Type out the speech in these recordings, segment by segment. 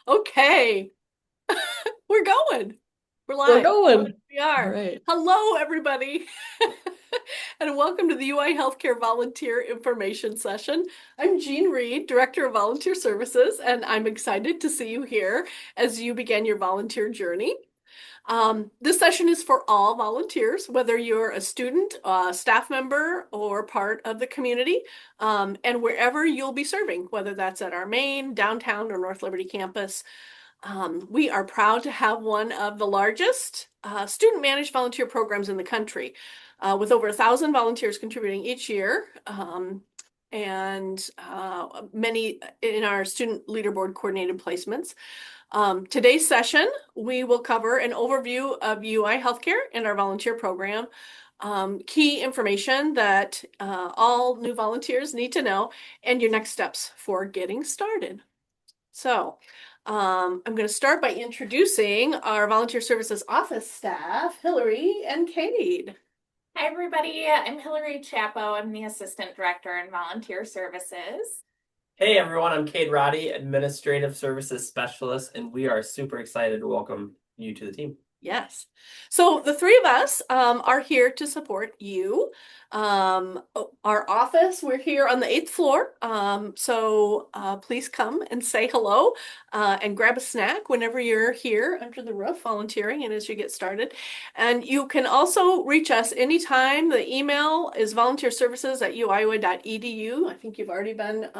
Okay, we're going. We're We're live. going. We All are. right. Hello, everybody, and welcome to the UI Healthcare Volunteer Information Session. I'm Jean Reed, Director of Volunteer Services, and I'm excited to see you here as you begin your volunteer journey. This session is for all volunteers, whether you're a student, a staff member, or part of the community, and wherever you'll be serving, whether that's at our main, downtown, or North Liberty campus. We are proud to have one of the largest student-managed volunteer programs in the country, with over 1,000 volunteers contributing each year, and many in our student leaderboard coordinated placements. Today's session, we will cover an overview of UI healthcare and our volunteer program, key information that all new volunteers need to know, and your next steps for getting started. So, I'm going to start by introducing our volunteer services office staff, Hillary and Cade. Hi, everybody. I'm Hillary Chapo. I'm the Assistant Director in Volunteer Services. Hey everyone, I'm Cade Roddy, Administrative Services Specialist, and we are super excited to welcome you to the team. Yes. So the three of us are here to support you. Our office, we're here on the 8th floor. So please come and say hello and grab a snack whenever you're here under the roof volunteering and as you get started. And you can also reach us anytime. The email is volunteerservices@uiowa.edu. I think you've already been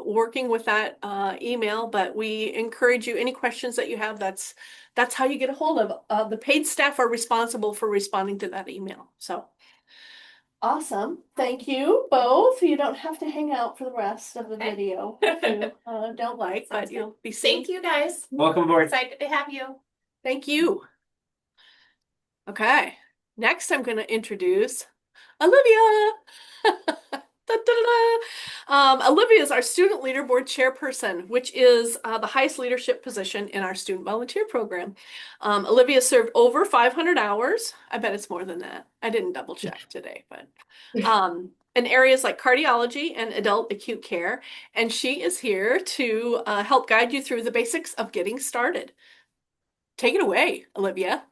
working with that email, but we encourage you, any questions that you have, that's how you get a hold of. The paid staff are responsible for responding to that email. So awesome. Thank you both. You don't have to hang out for the rest of the video if you don't like, but you'll be seeing. Thank you, guys. Welcome aboard. Excited to have you. Thank you. Okay. Next, I'm going to introduce Olivia. Da, da, da, da. Olivia is our student leaderboard chairperson, which is the highest leadership position in our student volunteer program. Olivia served over 500 hours. I bet it's more than that. I didn't double check today, but in areas like cardiology and adult acute care. And she is here to help guide you through the basics of getting started. Take it away, Olivia.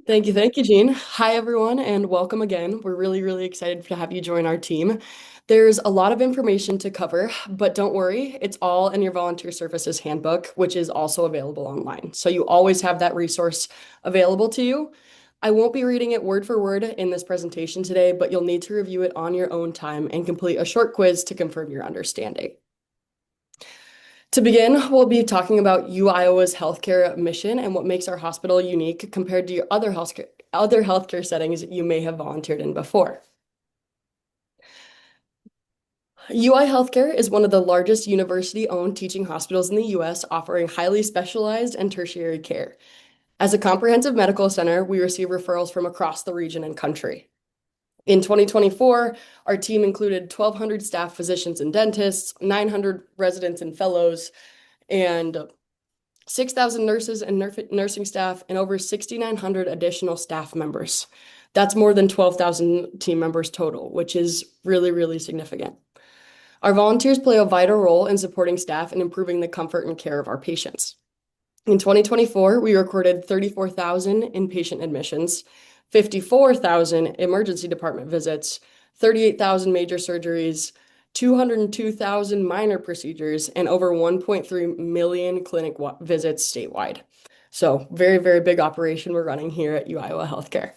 Thank you, Jean. Hi, everyone, and welcome again. We're really excited to have you join our team. There's a lot of information to cover, but don't worry, it's all in your volunteer services handbook, which is also available online. So you always have that resource available to you. I won't be reading it word for word in this presentation today, but you'll need to review it on your own time and complete a short quiz to confirm your understanding. To begin, we'll be talking about UIowa's healthcare mission and what makes our hospital unique compared to your other healthcare settings you may have volunteered in before. UI Healthcare is one of the largest university-owned teaching hospitals in the US, offering highly specialized and tertiary care. As a comprehensive medical center, we receive referrals from across the region and country. In 2024, our team included 1,200 staff physicians and dentists, 900 residents and fellows, and 6,000 nurses and nursing staff, and over 6,900 additional staff members. That's more than 12,000 team members total, which is really significant. Our volunteers play a vital role in supporting staff and improving the comfort and care of our patients. In 2024, we recorded 34,000 inpatient admissions, 54,000 emergency department visits, 38,000 major surgeries, 202,000 minor procedures, and over 1.3 million clinic visits statewide. So very big operation we're running here at UIowa Healthcare.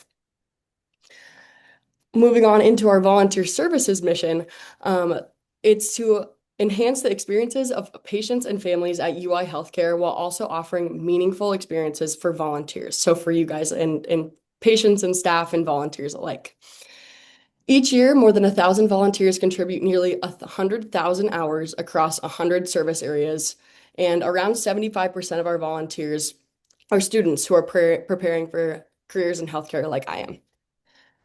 Moving on into our volunteer services mission, it's to enhance the experiences of patients and families at UI Healthcare while also offering meaningful experiences for volunteers. So for you guys and patients and staff and volunteers alike. Each year, more than 1,000 volunteers contribute nearly 100,000 hours across 100 service areas, and around 75% of our volunteers are students who are preparing for careers in healthcare like I am.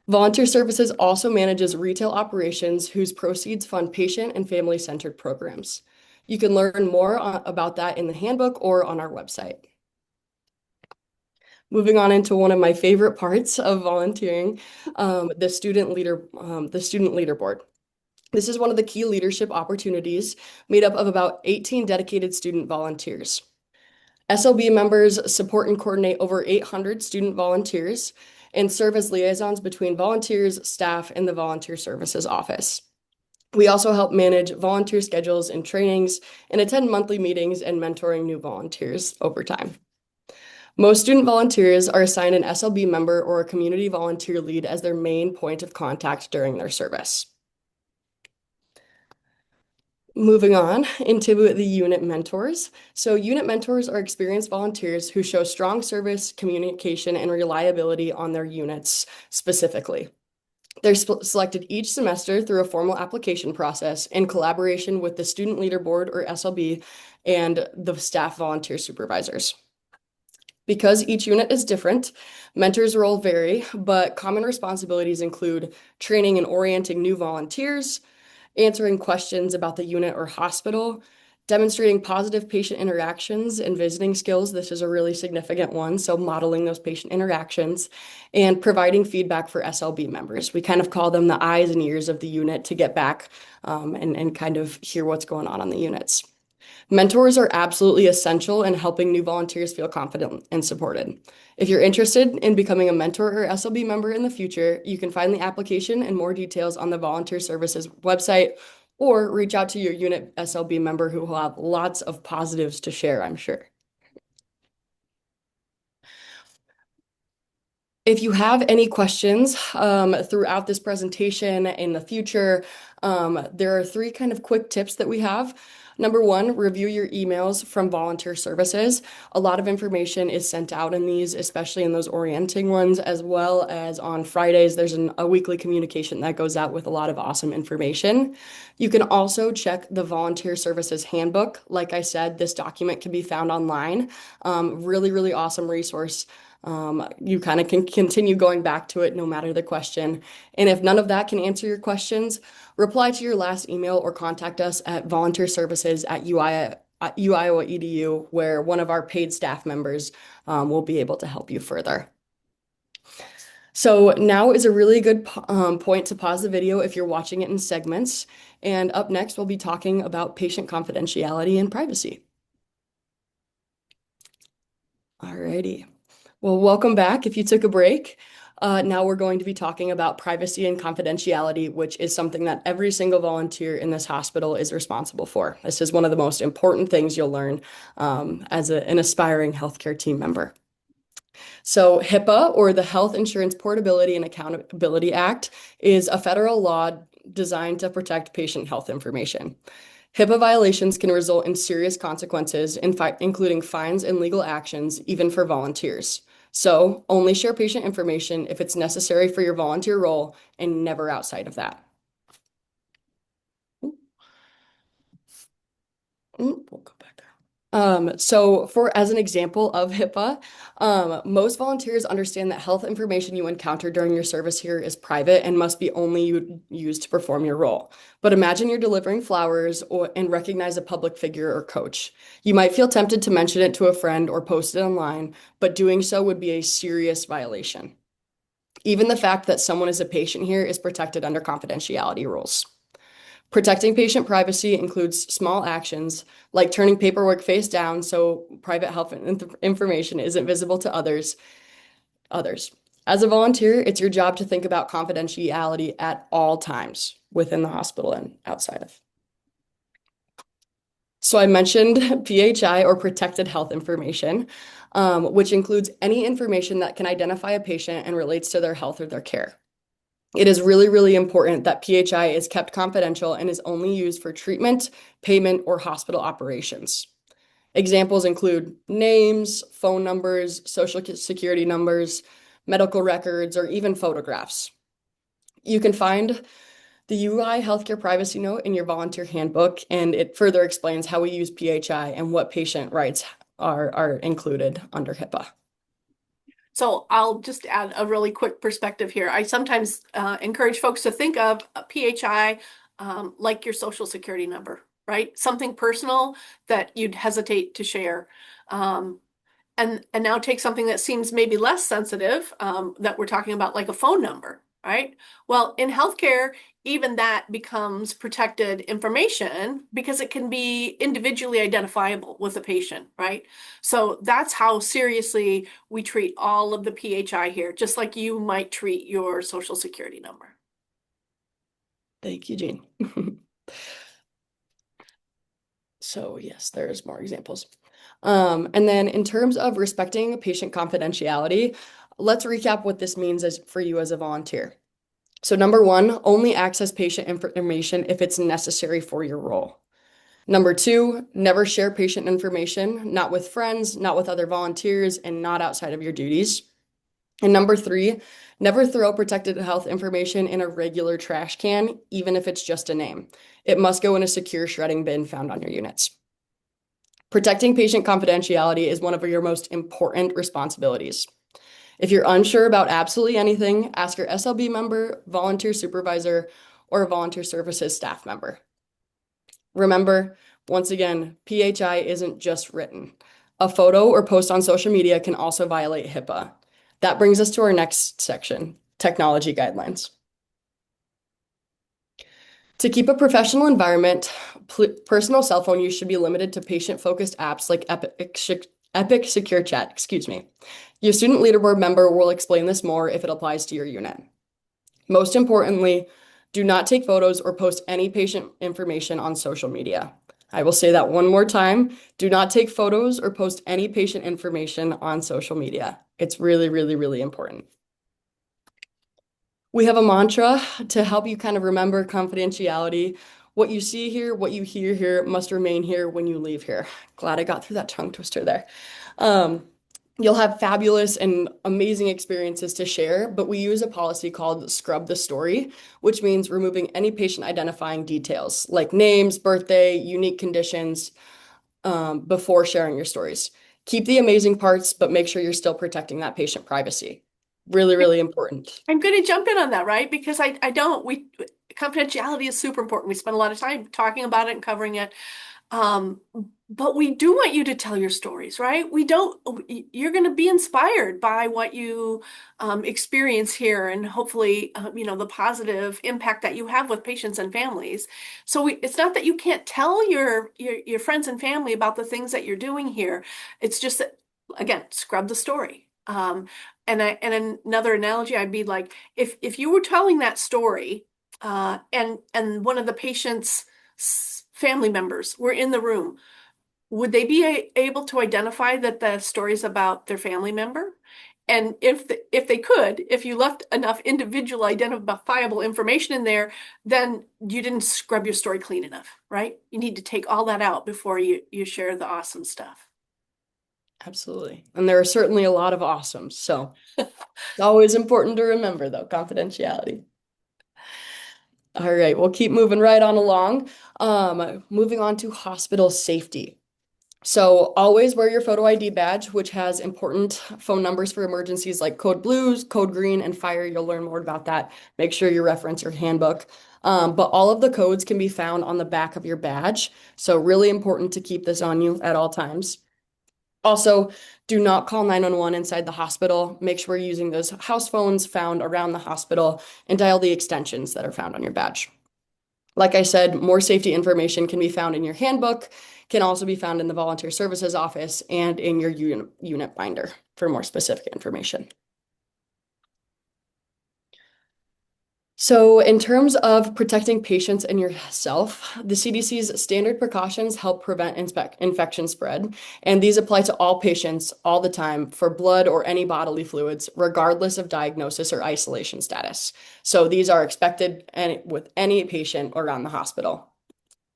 Volunteer Services also manages retail operations whose proceeds fund patient and family-centered programs. You can learn more about that in the handbook or on our website. Moving on into one of my favorite parts of volunteering, the student leaderboard. This is one of the key leadership opportunities made up of about 18 dedicated student volunteers. SLB members support and coordinate over 800 student volunteers and serve as liaisons between volunteers, staff, and the Volunteer Services Office. We also help manage volunteer schedules and trainings and attend monthly meetings and mentoring new volunteers over time. Most student volunteers are assigned an SLB member or a community volunteer lead as their main point of contact during their service. Moving on into the unit mentors. So unit mentors are experienced volunteers who show strong service, communication, and reliability on their units specifically. They're selected each semester through a formal application process in collaboration with the Student Leader Board or SLB and the staff volunteer supervisors. Because each unit is different, mentors' roles vary, but common responsibilities include training and orienting new volunteers, answering questions about the unit or hospital, demonstrating positive patient interactions and visiting skills. This is a really significant one, so modeling those patient interactions, and providing feedback for SLB members. We kind of call them the eyes and ears of the unit to get back and kind of hear what's going on the units. Mentors are absolutely essential in helping new volunteers feel confident and supported. If you're interested in becoming a mentor or SLB member in the future, you can find the application and more details on the Volunteer Services website or reach out to your unit SLB member who will have lots of positives to share, I'm sure. If you have any questions throughout this presentation in the future, there are 3 kind of quick tips that we have. Number 1, review your emails from Volunteer Services. A lot of information is sent out in these, especially in those orienting ones, as well as on Fridays, there's a weekly communication that goes out with a lot of awesome information. You can also check the Volunteer Services Handbook. Like I said, this document can be found online. Really, really awesome resource. You kind of can continue going back to it no matter the question. And if none of that can answer your questions, reply to your last email or contact us at volunteerservices@uiowa.edu, where one of our paid staff members will be able to help you further. So now is a really good point to pause the video if you're watching it in segments. And up next, we'll be talking about patient confidentiality and privacy. Alrighty. Well, welcome back if you took a break. Now we're going to be talking about privacy and confidentiality, which is something that every single volunteer in this hospital is responsible for. This is one of the most important things you'll learn as an aspiring healthcare team member. So HIPAA, or the Health Insurance Portability and Accountability Act, is a federal law designed to protect patient health information. HIPAA violations can result in serious consequences, including fines and legal actions, even for volunteers. So only share patient information if it's necessary for your volunteer role and never outside of that. We'll go back there. So as an example of HIPAA, most volunteers understand that health information you encounter during your service here is private and must be only used to perform your role. But imagine you're delivering flowers and recognize a public figure or coach. You might feel tempted to mention it to a friend or post it online, but doing so would be a serious violation. Even the fact that someone is a patient here is protected under confidentiality rules. Protecting patient privacy includes small actions like turning paperwork face down so private health information isn't visible to others. As a volunteer, it's your job to think about confidentiality at all times within the hospital and outside of. So I mentioned PHI, or protected health information, which includes any information that can identify a patient and relates to their health or their care. It is really, really important that PHI is kept confidential and is only used for treatment, payment, or hospital operations. Examples include names, phone numbers, social security numbers, medical records, or even photographs. You can find the UI Healthcare Privacy Note in your volunteer handbook, and it further explains how we use PHI and what patient rights are included under HIPAA. So I'll just add a really quick perspective here. I sometimes encourage folks to think of a PHI like your social security number, right? Something personal that you'd hesitate to share. And now take something that seems maybe less sensitive that we're talking about, like a phone number, right? Well, in healthcare, even that becomes protected information because it can be individually identifiable with a patient, right? So that's how seriously we treat all of the PHI here, just like you might treat your social security number. Thank you, Jean. So yes, there's more examples. And then in terms of respecting patient confidentiality, let's recap what this means for you as a volunteer. So number one, only access patient information if it's necessary for your role. Number two, never share patient information, not with friends, not with other volunteers, and not outside of your duties. And number three, never throw protected health information in a regular trash can, even if it's just a name. It must go in a secure shredding bin found on your units. Protecting patient confidentiality is one of your most important responsibilities. If you're unsure about absolutely anything, ask your SLB member, volunteer supervisor, or volunteer services staff member. Remember, once again, PHI isn't just written. A photo or post on social media can also violate HIPAA. That brings us to our next section, technology guidelines. To keep a professional environment, personal cell phone use should be limited to patient-focused apps like Epic Secure Chat, excuse me. Your student leaderboard member will explain this more if it applies to your unit. Most importantly, do not take photos or post any patient information on social media. I will say that one more time. Do not take photos or post any patient information on social media. It's really, really, really important. We have a mantra to help you kind of remember confidentiality. What you see here, what you hear here must remain here when you leave here. Glad I got through that tongue twister there. You'll have fabulous and amazing experiences to share, but we use a policy called Scrub the Story, which means removing any patient identifying details like names, birthday, unique conditions, before sharing your stories. Keep the amazing parts, but make sure you're still protecting that patient privacy. Really, really important. I'm going to jump in on that, right? Because I don't, confidentiality is super important. We spend a lot of time talking about it and covering it. Um, but we do want you to tell your stories, right? We don't, you're going to be inspired by what you experience here and hopefully, the positive impact that you have with patients and families. So it's not that you can't tell your friends and family about the things that you're doing here. It's just that, again, scrub the story. And another analogy, I'd be like, if you were telling that story, and one of the patient's family members were in the room, would they be able to identify that the story's about their family member? And if they could, if you left enough individual identifiable information in there, then you didn't scrub your story clean enough, right? You need to take all that out before you share the awesome stuff. Absolutely. And there are certainly a lot of awesomes. So it's always important to remember, though, confidentiality. All right, we'll keep moving right on along. Moving on to hospital safety. So always wear your photo ID badge, which has important phone numbers for emergencies like code blues, code green, and fire. You'll learn more about that. Make sure you reference your handbook. But all of the codes can be found on the back of your badge. So really important to keep this on you at all times. Also, do not call 911 inside the hospital. Make sure you're using those house phones found around the hospital and dial the extensions that are found on your badge. Like I said, more safety information can be found in your handbook, can also be found in the volunteer services office and in your unit binder for more specific information. So in terms of protecting patients and yourself, the CDC's standard precautions help prevent infection spread, and these apply to all patients all the time for blood or any bodily fluids, regardless of diagnosis or isolation status. So these are expected with any patient around the hospital.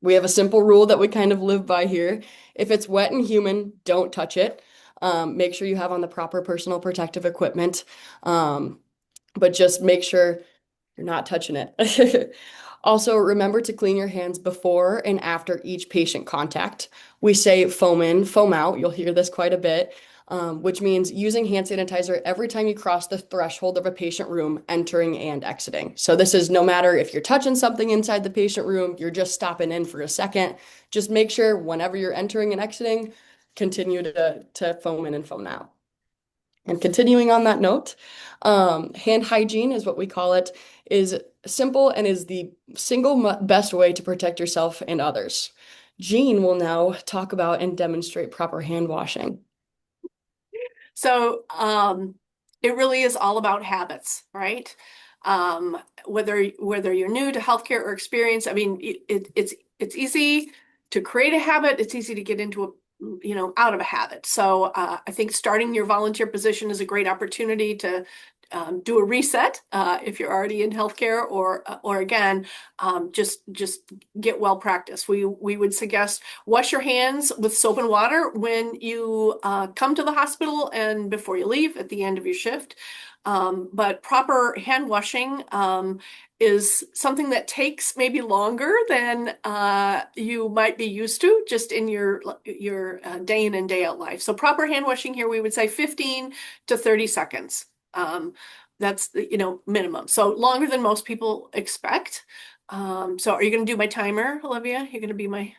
We have a simple rule that we kind of live by here. If it's wet and humid, don't touch it. Make sure you have on the proper personal protective equipment, but just make sure you're not touching it. Also, remember to clean your hands before and after each patient contact. We say foam in, foam out. You'll hear this quite a bit, which means using hand sanitizer every time you cross the threshold of a patient room, entering and exiting. So this is no matter if you're touching something inside the patient room, you're just stopping in for a second. Just make sure whenever you're entering and exiting, continue to foam in and foam out. And continuing on that note, hand hygiene is what we call it, is simple and is the best way to protect yourself and others. Jean will now talk about and demonstrate proper hand washing. So it really is all about habits, right? Whether you're new to healthcare or experienced, I mean, it's easy to create a habit. It's easy to get into out of a habit. So I think starting your volunteer position is a great opportunity to do a reset if you're already in healthcare, or again, just get well practiced. We would suggest wash your hands with soap and water when you come to the hospital and before you leave at the end of your shift. But proper hand washing is something that takes maybe longer than you might be used to just in your day in and day out life. So proper hand washing here, we would say 15 to 30 seconds. That's minimum. So longer than most people expect. So are you going to do my timer, Olivia? You're going to be my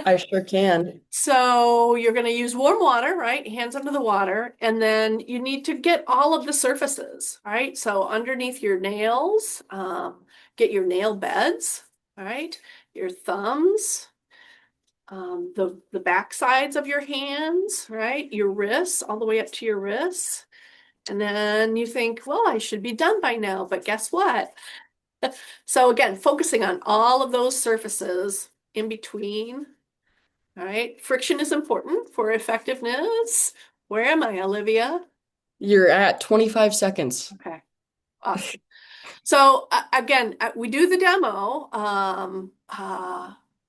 I sure can. So you're going to use warm water, right? Hands under the water, and then you need to get all of the surfaces, right? So underneath your nails, get your nail beds, all right? Your thumbs, the back sides of your hands, right? Your wrists, all the way up to your wrists. And then you think, well, I should be done by now, but guess what? So again, focusing on all of those surfaces in between. All right, friction is important for effectiveness. Where am I, Olivia? You're at 25 seconds. Okay, awesome. So again, we do the demo.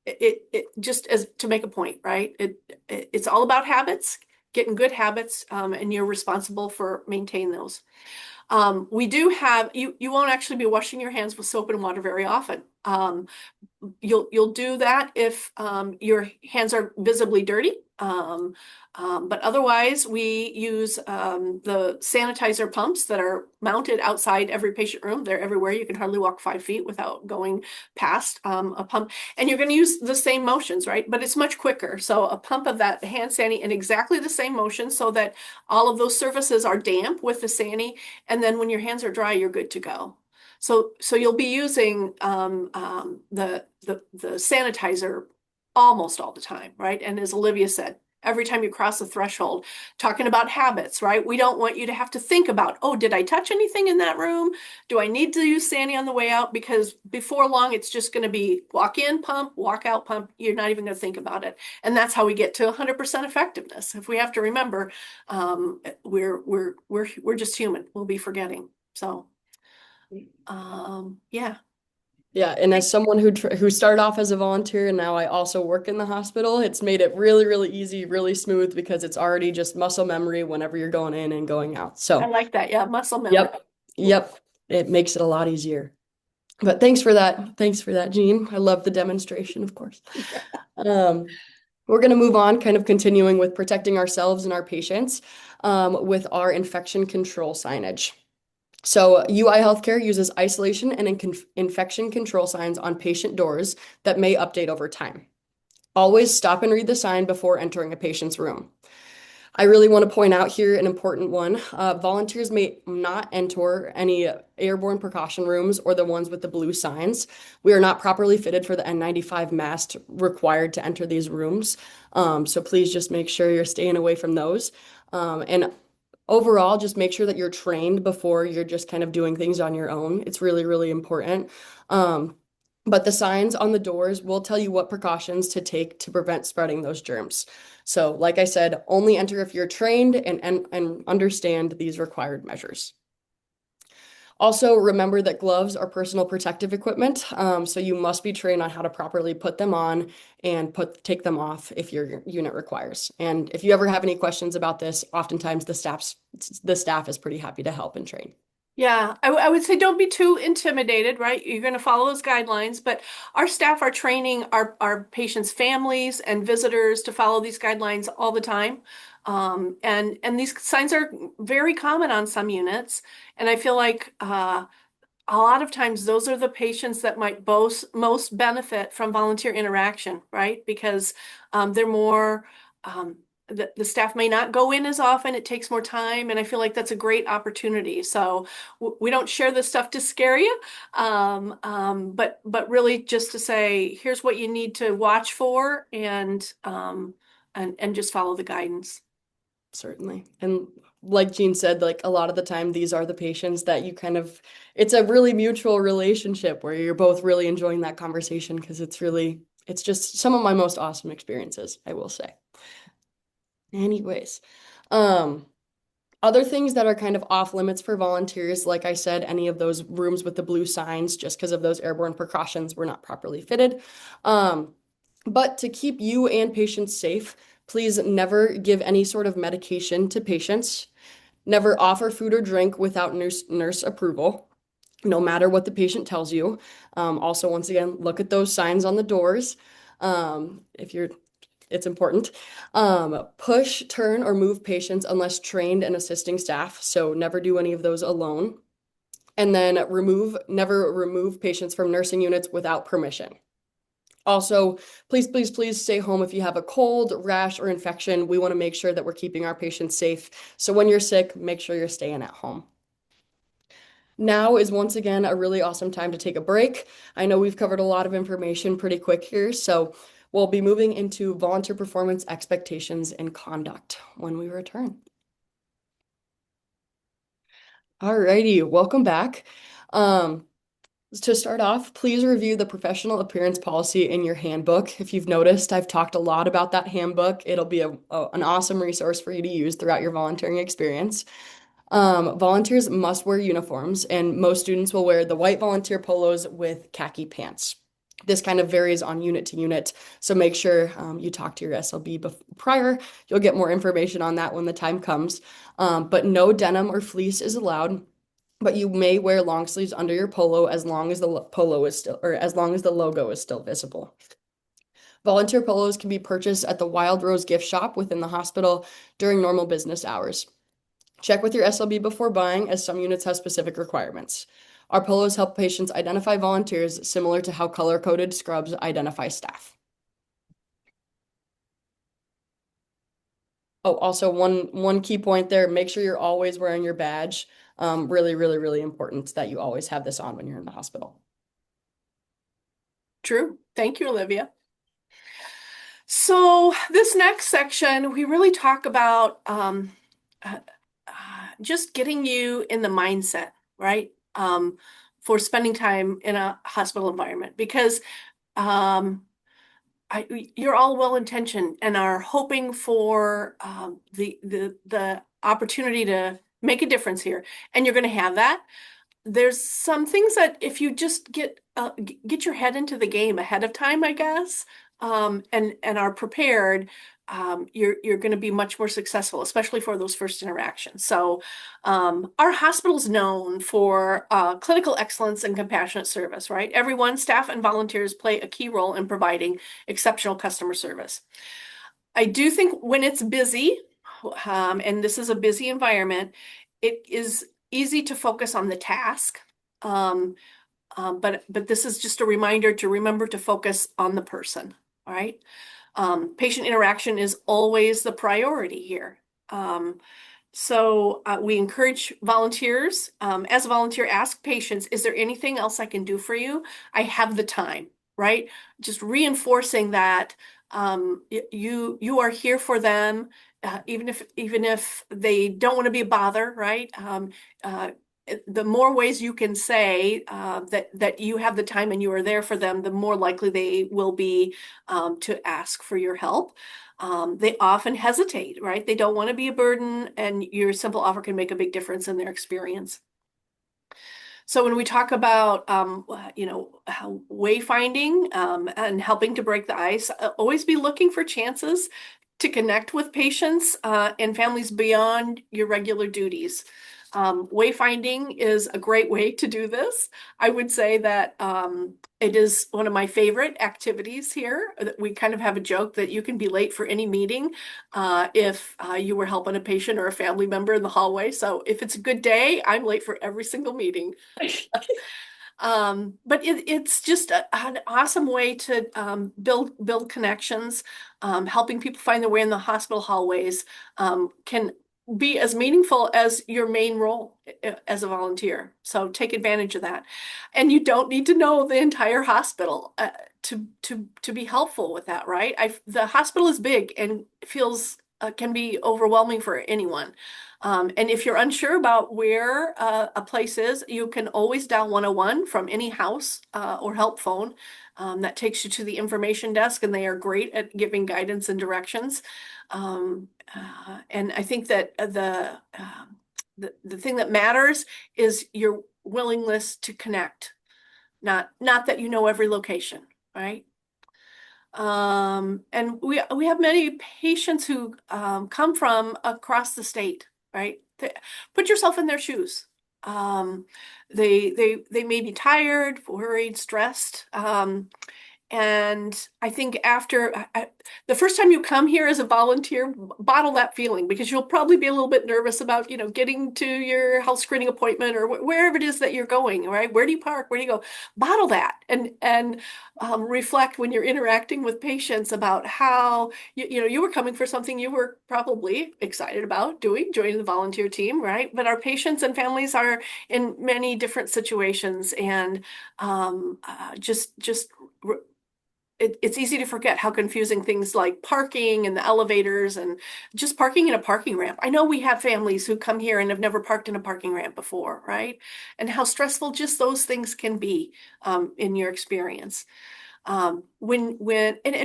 It just as to make a point, right? It's all about habits, getting good habits, and you're responsible for maintaining those. We do have you won't actually be washing your hands with soap and water very often. You'll do that if your hands are visibly dirty. But otherwise, we use the sanitizer pumps that are mounted outside every patient room. They're everywhere. You can hardly walk 5 feet without going past a pump. And you're going to use the same motions, right? But it's much quicker. So a pump of that hand sani in exactly the same motion so that all of those surfaces are damp with the sani. And then when your hands are dry, you're good to go. So you'll be using the sanitizer almost all the time, right? And as Olivia said, every time you cross a threshold, talking about habits, right? We don't want you to have to think about, oh, did I touch anything in that room? Do I need to use sani on the way out? Because before long, it's just going to be walk in, pump, walk out, pump. You're not even going to think about it. And that's how we get to 100% effectiveness. If we have to remember, we're just human. We'll be forgetting. So. Yeah. Yeah, and as someone who started off as a volunteer and now I also work in the hospital, it's made it really, really easy, really smooth because it's already just muscle memory whenever you're going in and going out. I So, like that. Yeah, muscle memory. yep, it makes it a lot easier. But thanks for that. Thanks for that, Jean. I love the demonstration, of course. We're going to move on, kind of continuing with protecting ourselves and our patients with our infection control signage. So UI Healthcare uses isolation and infection control signs on patient doors that may update over time. Always stop and read the sign before entering a patient's room. I really want to point out here an important one. Volunteers may not enter any airborne precaution rooms or the ones with the blue signs. We are not properly fitted for the N95 mask required to enter these rooms. So please just make sure you're staying away from those. And overall, just make sure that you're trained before you're just kind of doing things on your own. It's really, really important. But the signs on the doors will tell you what precautions to take to prevent spreading those germs. So, like I said, only enter if you're trained and understand these required measures. Also, remember that gloves are personal protective equipment, so you must be trained on how to properly put them on and take them off if your unit requires. And if you ever have any questions about this, oftentimes the staff is pretty happy to help and train. Yeah, I would say don't be too intimidated, right? You're going to follow those guidelines, but our staff are training our patients' families and visitors to follow these guidelines all the time. And these signs are very common on some units. And I feel like a lot of times those are the patients that might most benefit from volunteer interaction, right? Because they're more the staff may not go in as often. It takes more time, and I feel like that's a great opportunity. So we don't share this stuff to scare you, but really just to say, here's what you need to watch for, and just follow the guidance. Certainly. And like Jean said, like a lot of the time, these are the patients that you it's a really mutual relationship where you're both really enjoying that conversation because it's just some of my most awesome experiences, I will say. Anyways, um, other things that are kind of off limits for volunteers, like I said, any of those rooms with the blue signs, just because of those airborne precautions, were not properly fitted. But to keep you and patients safe, please never give any sort of medication to patients. Never offer food or drink without nurse approval, no matter what the patient tells you. Also, once again, look at those signs on the doors. If you're It's important. Push, turn, or move patients unless trained and assisting staff. So never do any of those alone. And then never remove patients from nursing units without permission. Also, please, please, please stay home if you have a cold, rash, or infection. We want to make sure that we're keeping our patients safe. So when you're sick, make sure you're staying at home. Now is once again a really awesome time to take a break. I know we've covered a lot of information pretty quick here, so we'll be moving into volunteer performance expectations and conduct when we return. Alrighty, welcome back. To start off, please review the professional appearance policy in your handbook. If you've noticed, I've talked a lot about that handbook. It'll be an awesome resource for you to use throughout your volunteering experience. Volunteers must wear uniforms, and most students will wear the white volunteer polos with khaki pants. This kind of varies on unit to unit, so make sure you talk to your SLB prior. You'll get more information on that when the time comes. But no denim or fleece is allowed. But you may wear long sleeves under your polo as long as the polo is still, or as long as the logo is still visible. Volunteer polos can be purchased at the Wild Rose gift shop within the hospital during normal business hours. Check with your SLB before buying, as some units have specific requirements. Our polos help patients identify volunteers, similar to how color-coded scrubs identify staff. Oh, also one key point there, make sure you're always wearing your badge. Really, really, really important that you always have this on when you're in the hospital. True. Thank you, Olivia. So this next section, we really talk about uh, just getting you in the mindset, right? For spending time in a hospital environment because you're all well-intentioned and are hoping for the opportunity to make a difference here, and you're going to have that. There's some things that if you just get your head into the game ahead of time, I guess, and are prepared, you're going to be much more successful, especially for those first interactions. So, our hospital's known for clinical excellence and compassionate service, right? Everyone, staff and volunteers play a key role in providing exceptional customer service. I do think when it's busy, and this is a busy environment, it is easy to focus on the task. But this is just a reminder to remember to focus on the person, all right? Patient interaction is always the priority here. So we encourage volunteers, as a volunteer, ask patients, is there anything else I can do for you? I have the time, right? Just reinforcing that you are here for them, even if they don't want to be a bother, right? The more ways you can say that you have the time and you are there for them, the more likely they will be to ask for your help. They often hesitate, right? They don't want to be a burden, and your simple offer can make a big difference in their experience. So when we talk about, wayfinding and helping to break the ice, always be looking for chances to connect with patients and families beyond your regular duties. Wayfinding is a great way to do this. I would say that it is one of my favorite activities here. We kind of have a joke that you can be late for any meeting if you were helping a patient or a family member in the hallway. So if it's a good day, I'm late for every single meeting. But it's just an awesome way to build connections. Helping people find their way in the hospital hallways can be as meaningful as your main role as a volunteer. So take advantage of that. And you don't need to know the entire hospital to be helpful with that, right? The hospital is big and feels can be overwhelming for anyone. And if you're unsure about where a place is, you can always dial 101 from any house or help phone. That takes you to the information desk, and they are great at giving guidance and directions. And I think that the thing that matters is your willingness to connect, not that you know every location, right? And we have many patients who come from across the state, right? Put yourself in their shoes. Um, they may be tired, worried, stressed. And I think the first time you come here as a volunteer, bottle that feeling because you'll probably be a little bit nervous about, getting to your health screening appointment or wherever it is that you're going, right? Where do you park? Where do you go? Bottle that and reflect when you're interacting with patients about how, you were coming for something you were probably excited about joining the volunteer team, right? But our patients and families are in many different situations and just it's easy to forget how confusing things like parking and the elevators and just parking in a parking ramp. I know we have families who come here and have never parked in a parking ramp before, right? And how stressful just those things can be in your experience. And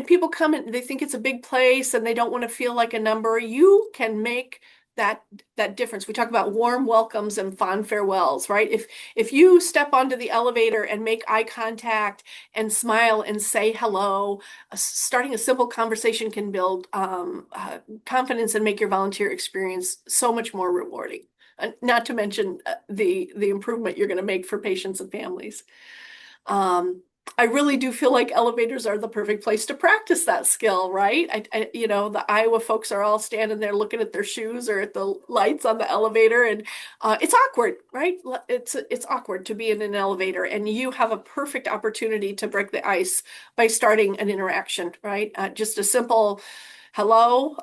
people come and they think it's a big place and they don't want to feel like a number. You can make that difference. We talk about warm welcomes and fond farewells, right? If you step onto the elevator and make eye contact and smile and say hello, starting a simple conversation can build confidence and make your volunteer experience so much more rewarding. Not to mention the improvement you're going to make for patients and families. I really do feel like elevators are the perfect place to practice that skill, right? The Iowa folks are all standing there looking at their shoes or at the lights on the elevator, and it's awkward, right? It's awkward to be in an elevator, and you have a perfect opportunity to break the ice by starting an interaction, right? Just a simple hello.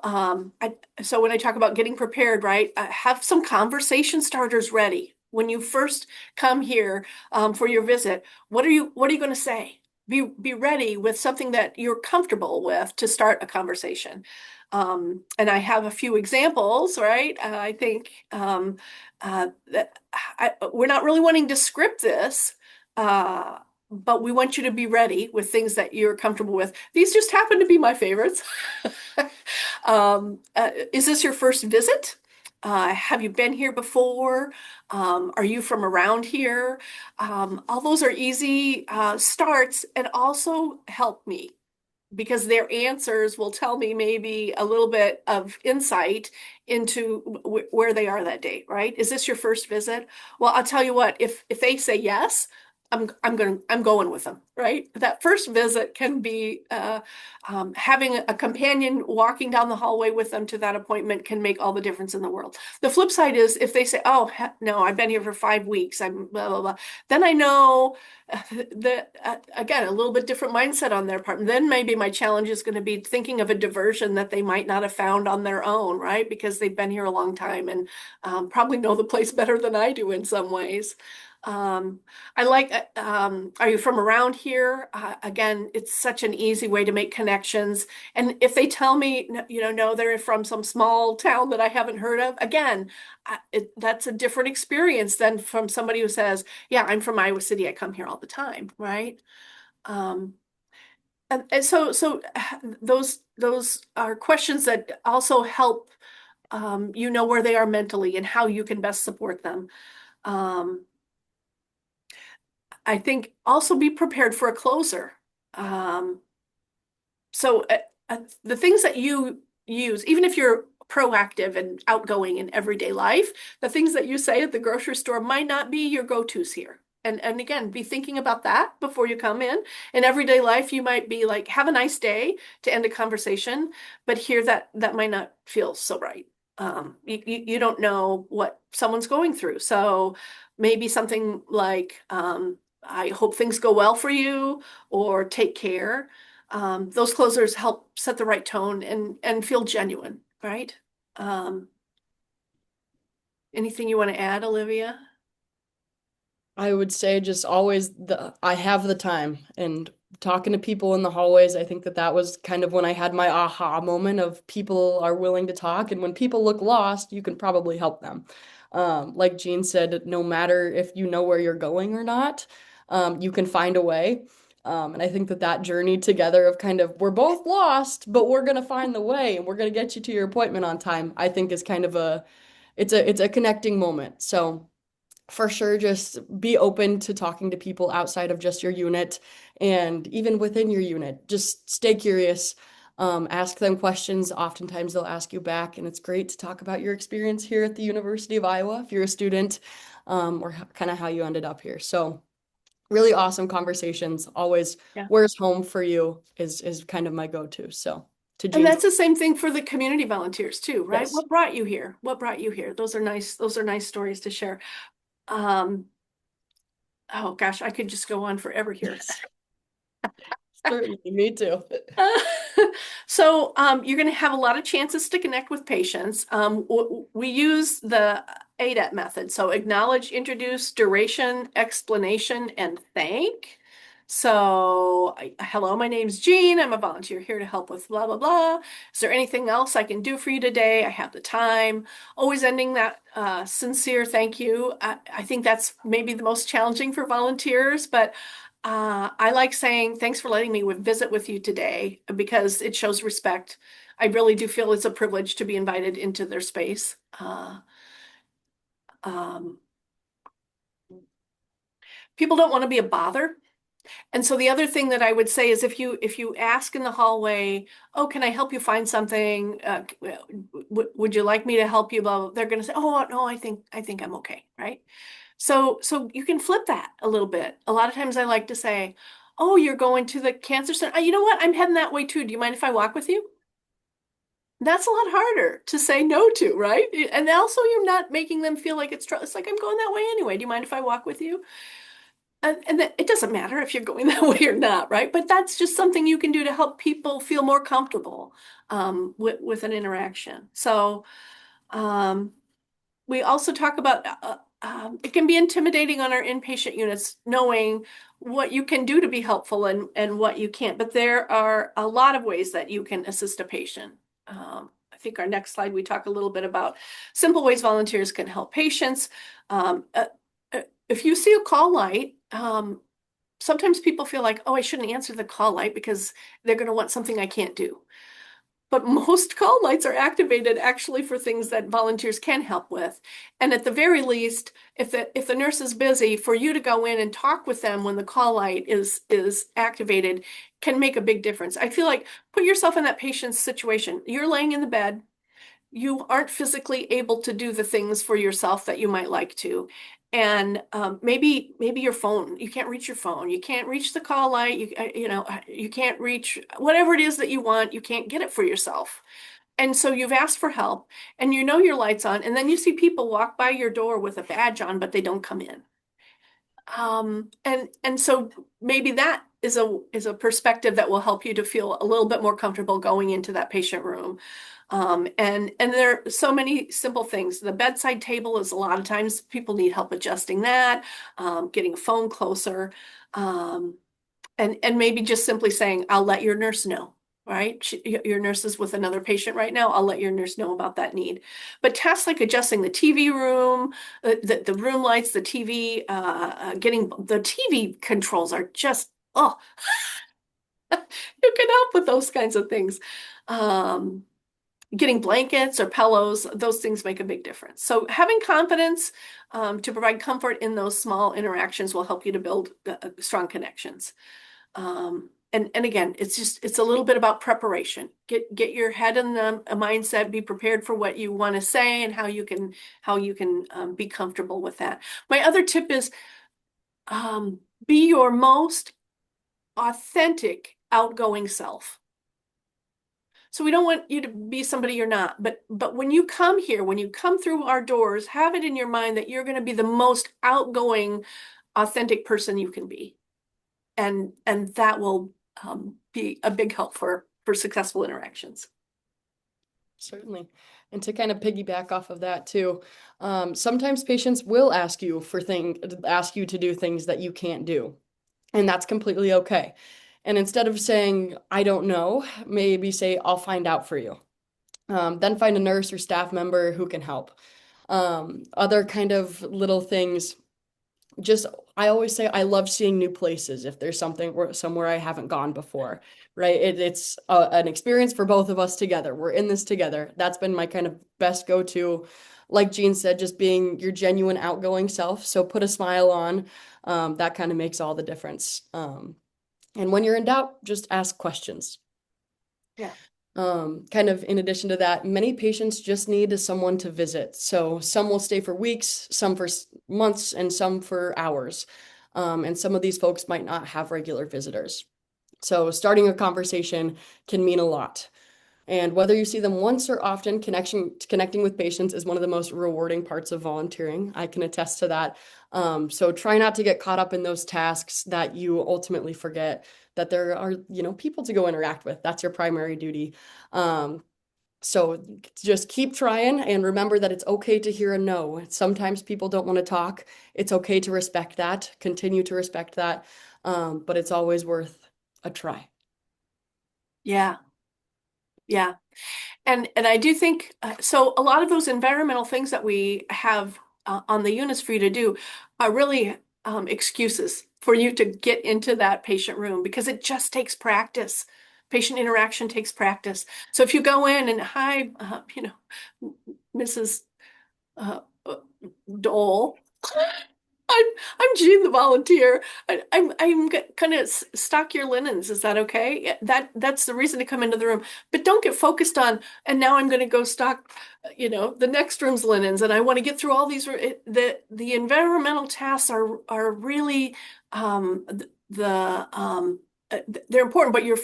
So when I talk about getting prepared, right, have some conversation starters ready. When you first come here for your visit, what are you going to say? Be ready with something that you're comfortable with to start a conversation. And I have a few examples, right? I think that we're not really wanting to script this, but we want you to be ready with things that you're comfortable with. These just happen to be my favorites. Is this your first visit? Have you been here before? Are you from around here? All those are easy starts and also help me because their answers will tell me maybe a little bit of insight into where they are that day, right? Is this your first visit? Well, I'll tell you what, if they say yes, I'm going with them, right? That first visit can be having a companion walking down the hallway with them to that appointment can make all the difference in the world. The flip side is if they say, "Oh, no, I've been here for 5 weeks, I'm blah blah blah," then I know that again a little bit different mindset on their part. And then maybe my challenge is going to be thinking of a diversion that they might not have found on their own, right? Because they've been here a long time and probably know the place better than I do in some ways. I like, are you from around here? Again, it's such an easy way to make connections. And if they tell me, no, they're from some small town that I haven't heard of, again, that's a different experience than from somebody who says, yeah, I'm from Iowa City. I come here all the time, right? Um, and so those are questions that also help you know where they are mentally and how you can best support them. Um, I think also be prepared for a closer. Um, so the things that you use, even if you're proactive and outgoing in everyday life, the things that you say at the grocery store might not be your go-tos here. And again, be thinking about that before you come in. In everyday life, you might be like, have a nice day to end a conversation, but here that might not feel so right. You don't know what someone's going through. So maybe something like I hope things go well for you or take care. Those closers help set the right tone and feel genuine, right? Um, Anything you want to add, Olivia? I would say just always I have the time and talking to people in the hallways. I think that was kind of when I had my aha moment of people are willing to talk, and when people look lost, you can probably help them. Like Jean said, no matter if you know where you're going or not, you can find a way. And I think that journey together of kind of we're both lost, but we're gonna find the way and we're gonna get you to your appointment on time, I think is kind of it's a connecting moment. So for sure, just be open to talking to people outside of just your unit and even within your unit. Just stay curious. Ask them questions. Oftentimes they'll ask you back, and it's great to talk about your experience here at the University of Iowa if you're a student, or kind of how you ended up here. So really awesome conversations. Always, Yeah. where's home for you is kind of my go-to. So to And Jean's, that's the same thing for the community volunteers too, right? yes. What brought you here? What brought you here? Those are nice, stories to share. Um, oh gosh, I could just go on forever here. Certainly, me too. So you're going to have a lot of chances to connect with patients. We use the ADAT method. So acknowledge, introduce, duration, explanation, and thank. So hello, my name's Jean. I'm a volunteer here to help with blah, blah, blah. Is there anything else I can do for you today? I have the time. Always ending that sincere thank you. I think that's maybe the most challenging for volunteers, but I like saying, thanks for letting me visit with you today because it shows respect. I really do feel it's a privilege to be invited into their space. Um, People don't want to be a bother. And so the other thing that I would say is if you ask in the hallway, oh, can I help you find something? Would you like me to help you? Blah, blah, they're going to say, oh, no, I think I'm okay, right? So you can flip that a little bit. A lot of times I like to say, oh, you're going to the cancer center. You know what? I'm heading that way too. Do you mind if I walk with you? That's a lot harder to say no to, right? And also you're not making them feel like it's like I'm going that way anyway. Do you mind if I walk with you? And it doesn't matter if you're going that way or not, right? But that's just something you can do to help people feel more comfortable with an interaction. So um, we also talk about it can be intimidating on our inpatient units knowing what you can do to be helpful and what you can't. But there are a lot of ways that you can assist a patient. I think our next slide, we talk a little bit about simple ways volunteers can help patients. Um, uh, if you see a call light, sometimes people feel like, oh, I shouldn't answer the call light because they're going to want something I can't do. But most call lights are activated actually for things that volunteers can help with. And at the very least, if the nurse is busy, for you to go in and talk with them when the call light is activated can make a big difference. I feel like put yourself in that patient's situation. You're laying in the bed. You aren't physically able to do the things for yourself that you might like to. And maybe your phone, you can't reach your phone, you can't reach the call light, you can't reach whatever it is that you want, you can't get it for yourself. And so you've asked for help and you know your light's on, and then you see people walk by your door with a badge on, but they don't come in. And so maybe that is a perspective that will help you to feel a little bit more comfortable going into that patient room. And there are so many simple things. The bedside table is a lot of times people need help adjusting that, getting a phone closer, um, and maybe just simply saying, I'll let your nurse know, right? Your nurse is with another patient right now. I'll let your nurse know about that need. But tasks like adjusting the TV room, the room lights, the TV, getting the TV controls are just, oh, you can help with those kinds of things. Um, Getting blankets or pillows, those things make a big difference. So having confidence to provide comfort in those small interactions will help you to build strong connections. And again, it's a little bit about preparation. Get your head in a mindset, be prepared for what you want to say and how you can be comfortable with that. My other tip is be your most authentic, outgoing self. So we don't want you to be somebody you're not, but when you come here, when you come through our doors, have it in your mind that you're going to be the most outgoing, authentic person you can be. And that will be a big help for successful interactions. Certainly. And to kind of piggyback off of that too, sometimes patients will ask you to do things that you can't do. And that's completely okay. And instead of saying, I don't know, maybe say, I'll find out for you. Then find a nurse or staff member who can help. Other kind of little things, just I always say I love seeing new places if there's somewhere I haven't gone before, right? It's an experience for both of us together. We're in this together. That's been my kind of best go-to. Like Jean said, just being your genuine outgoing self. So put a smile on. That kind of makes all the difference. And when you're in doubt, just ask questions. Yeah. Kind of in addition to that, many patients just need someone to visit. So some will stay for weeks, some for months, and some for hours. And some of these folks might not have regular visitors. So starting a conversation can mean a lot. And whether you see them once or often, connecting with patients is one of the most rewarding parts of volunteering. I can attest to that. So try not to get caught up in those tasks that you ultimately forget that there are, people to go interact with. That's your primary duty. So just keep trying and remember that it's okay to hear a no. Sometimes people don't want to talk. It's okay to respect that, continue to respect that. But it's always worth a try. Yeah. Yeah. And I do think so a lot of those environmental things that we have on the units for you to do are really excuses for you to get into that patient room because it just takes practice. Patient interaction takes practice. So if you go in and hi, Mrs. Uh, Dole, I'm Jean the volunteer. I'm gonna stock your linens. Is that okay? Yeah, that's the reason to come into the room. But don't get focused on. And now I'm gonna go stock, the next room's linens. And I want to get through all these. The environmental tasks are really they're important. But your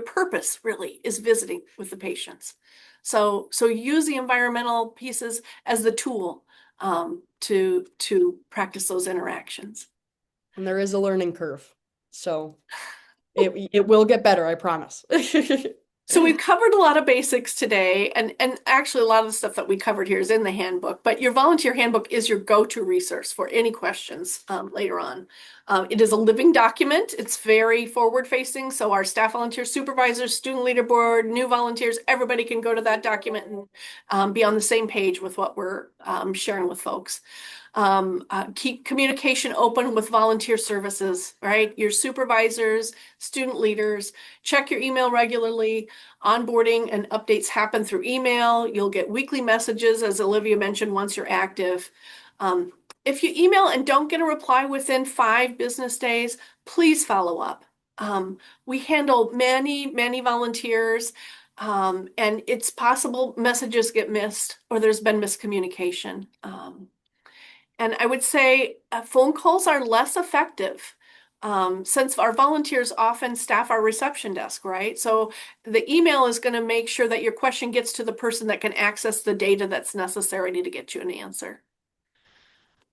purpose really is visiting with the patients. So use the environmental pieces as the tool to practice those interactions. And there is a learning curve. So it will get better, I promise. So we've covered a lot of basics today, and actually a lot of the stuff that we covered here is in the handbook, but your volunteer handbook is your go-to resource for any questions later on. It is a living document. It's very forward-facing, so our staff volunteers, supervisors, student leader board, new volunteers, everybody can go to that document and be on the same page with what we're sharing with folks. Keep communication open with volunteer services, right? Your supervisors, student leaders, check your email regularly. Onboarding and updates happen through email. You'll get weekly messages, as Olivia mentioned, once you're active. If you email and don't get a reply within 5 business days, please follow up. We handle many, many volunteers, and it's possible messages get missed or there's been miscommunication. And I would say phone calls are less effective since our volunteers often staff our reception desk, right? So the email is going to make sure that your question gets to the person that can access the data that's necessary to get you an answer.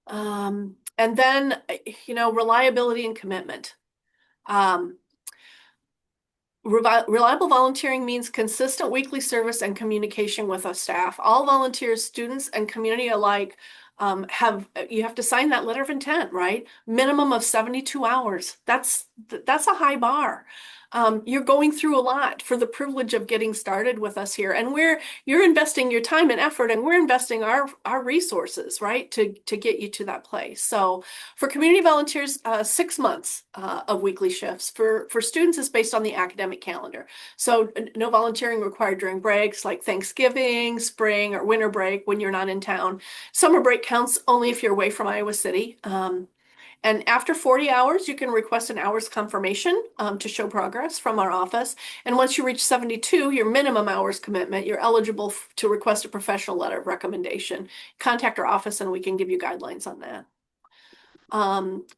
And then, reliability and commitment. Reliable volunteering means consistent weekly service and communication with our staff. All volunteers, students, and community alike you have to sign that letter of intent, right? Minimum of 72 hours. That's a high bar. You're going through a lot for the privilege of getting started with us here, and you're investing your time and effort, and we're investing our resources, right, to get you to that place. So for community volunteers, 6 months of weekly shifts. For students, it's based on the academic calendar. So no volunteering required during breaks like Thanksgiving, spring, or winter break when you're not in town. Summer break counts only if you're away from Iowa City. And after 40 hours, you can request an hour's confirmation to show progress from our office. And once you reach 72, your minimum hours commitment, you're eligible to request a professional letter of recommendation. Contact our office and we can give you guidelines on that.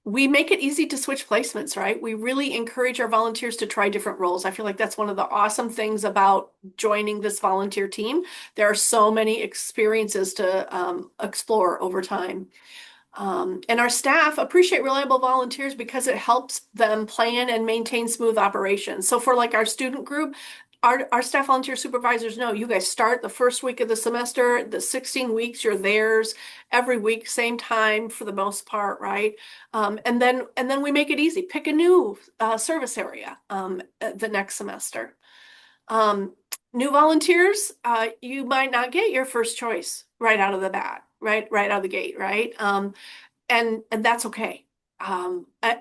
We make it easy to switch placements, right? We really encourage our volunteers to try different roles. I feel like that's one of the awesome things about joining this volunteer team. There are so many experiences to explore over time. And our staff appreciate reliable volunteers because it helps them plan and maintain smooth operations. So for like our student group, our staff volunteer supervisors know you guys start the first week of the semester, the 16 weeks, you're theirs every week, same time for the most part, right? And then we make it easy. Pick a new service area the next semester. Um, New volunteers, you might not get your first choice right out of the bat, right out of the gate, right? And that's okay.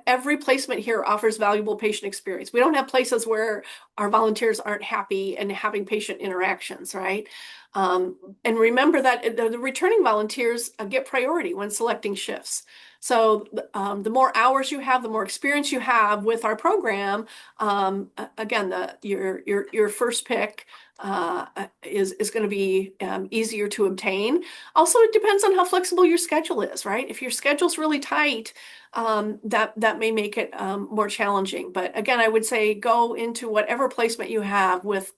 Every placement here offers valuable patient experience. We don't have places where our volunteers aren't happy and having patient interactions, right? And remember that the returning volunteers get priority when selecting shifts. So the more hours you have, the more experience you have with our program. Again, your first pick is going to be easier to obtain. Also, it depends on how flexible your schedule is, right? If your schedule's really tight, that may make it more challenging. But again, I would say go into whatever placement you have with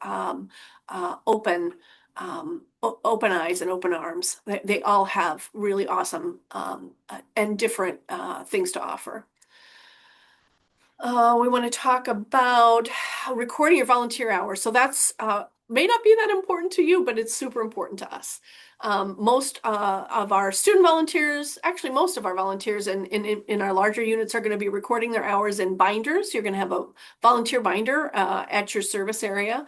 open eyes and open arms. They all have really awesome and different things to offer. We want to talk about recording your volunteer hours. So that's may not be that important to you, but it's super important to us. Most of our student volunteers, actually most of our volunteers in our larger units are going to be recording their hours in binders. You're going to have a volunteer binder at your service area.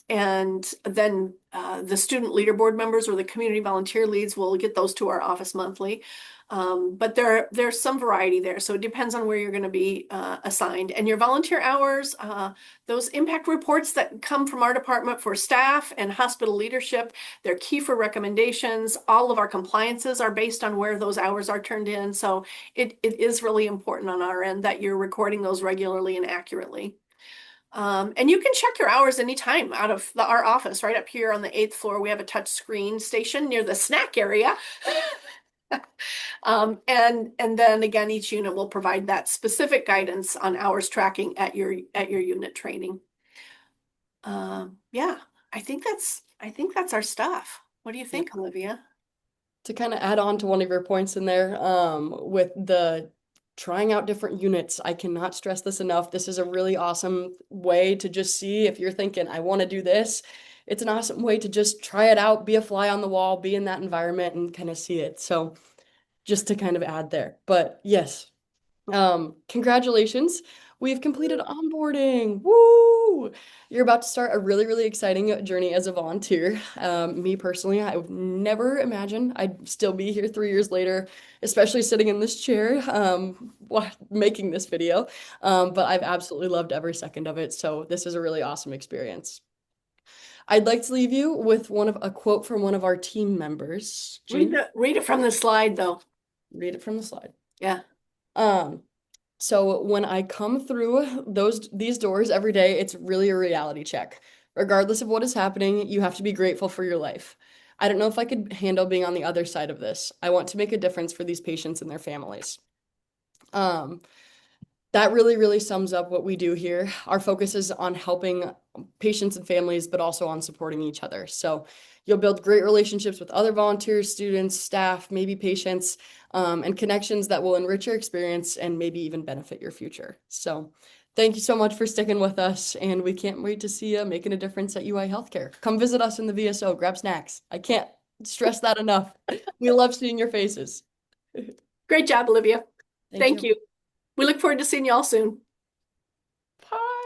And then the student leaderboard members or the community volunteer leads will get those to our office monthly. But there's some variety there. So it depends on where you're going to be assigned. And your volunteer hours, those impact reports that come from our department for staff and hospital leadership, they're key for recommendations. All of our compliances are based on where those hours are turned in. So it is really important on our end that you're recording those regularly and accurately. And you can check your hours anytime out of our office right up here on the 8th floor. We have a touch screen station near the snack area. And then again, each unit will provide that specific guidance on hours tracking at your unit training. Yeah, I think that's our stuff. What do you think, Olivia? To kind of add on to one of your points in there, with the trying out different units, I cannot stress this enough. This is a really awesome way to just see if you're thinking, I want to do this. It's an awesome way to just try it out, be a fly on the wall, be in that environment and kind of see it. So just to kind of add there. But yes, congratulations. We've completed onboarding. Woo! You're about to start a really, really exciting journey as a volunteer. Me personally, I would never imagine I'd still be here 3 years later, especially sitting in this chair, making this video. But I've absolutely loved every second of it. So this is a really awesome experience. I'd like to leave you with a quote from one of our team members. Jean? Read it from the slide, though. Read it from the slide. Yeah. So when I come through these doors every day, it's really a reality check. Regardless of what is happening, you have to be grateful for your life. I don't know if I could handle being on the other side of this. I want to make a difference for these patients and their families. That really, really sums up what we do here. Our focus is on helping patients and families, but also on supporting each other. So you'll build great relationships with other volunteers, students, staff, maybe patients, and connections that will enrich your experience and maybe even benefit your future. So thank you so much for sticking with us, and we can't wait to see you making a difference at UI Healthcare. Come visit us in the VSO, grab snacks. I can't stress that enough. We love seeing your faces. Great job, Olivia. Thank you. you. We look forward to seeing you all soon.